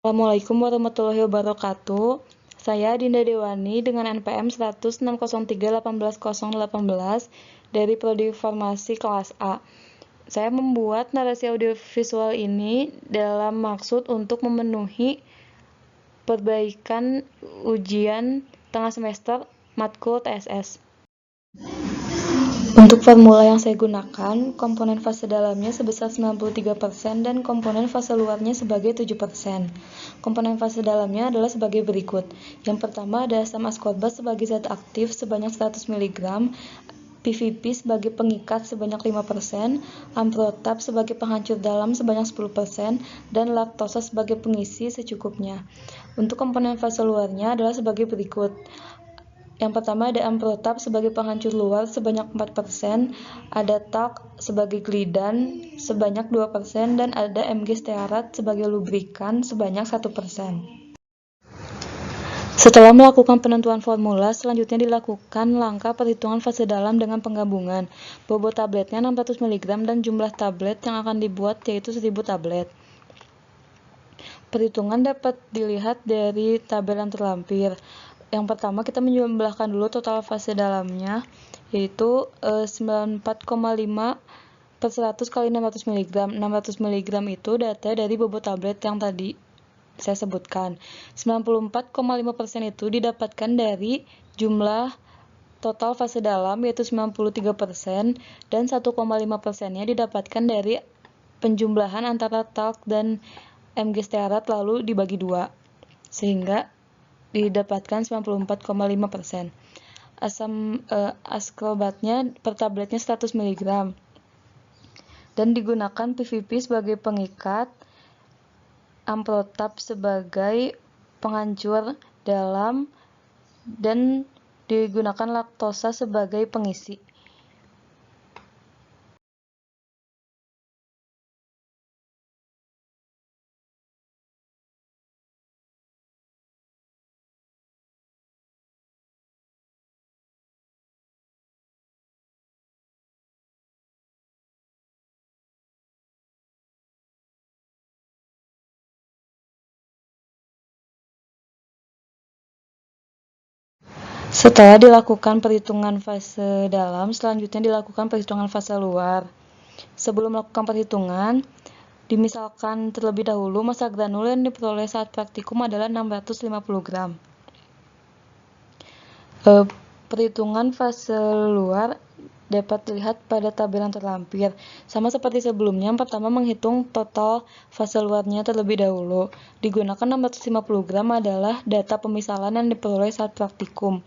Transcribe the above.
Assalamualaikum warahmatullahi wabarakatuh. Saya Dinda Dewani dengan NPM 10603180018 dari Prodi Farmasi kelas A. Saya membuat narasi audiovisual ini dalam maksud untuk memenuhi perbaikan ujian tengah semester matkul TSS. Untuk formula yang saya gunakan, komponen fase dalamnya sebesar 93% dan komponen fase luarnya sebagai 7%. Komponen fase dalamnya adalah sebagai berikut. Yang pertama ada asam askorbat sebagai zat aktif sebanyak 100 mg, PVP sebagai pengikat sebanyak 5%, amprotap sebagai penghancur dalam sebanyak 10%, dan laktosa sebagai pengisi secukupnya. Untuk komponen fase luarnya adalah sebagai berikut. Yang pertama ada amprotap sebagai penghancur luar sebanyak 4%, ada talc sebagai glidan sebanyak 2%, dan ada Mg stearat sebagai lubrikan sebanyak 1%. Setelah melakukan penentuan formula, selanjutnya dilakukan langkah perhitungan fase dalam dengan penggabungan. Bobot tabletnya 600 mg dan jumlah tablet yang akan dibuat yaitu 1000 tablet. Perhitungan dapat dilihat dari tabel yang terlampir. Yang pertama kita menjumlahkan dulu total fase dalamnya, yaitu 94,5 per 100 kali 600 mg. 600 mg itu data dari bobot tablet yang tadi saya sebutkan. 94,5% itu didapatkan dari jumlah total fase dalam, yaitu 93%, dan 1,5%-nya didapatkan dari penjumlahan antara talc dan Mg stearat lalu dibagi 2, sehingga didapatkan 94,5%. Asam askorbatnya per tabletnya 100 mg dan digunakan PVP sebagai pengikat, amprotap sebagai penghancur dalam, dan digunakan laktosa sebagai pengisi. Setelah dilakukan perhitungan fase dalam, selanjutnya dilakukan perhitungan fase luar. Sebelum melakukan perhitungan, dimisalkan terlebih dahulu massa granul yang diperoleh saat praktikum adalah 650 gram. Perhitungan fase luar dapat dilihat pada tabel yang terlampir. Sama seperti sebelumnya, pertama menghitung total fase luarnya terlebih dahulu. Digunakan 650 gram adalah data pemisalan yang diperoleh saat praktikum.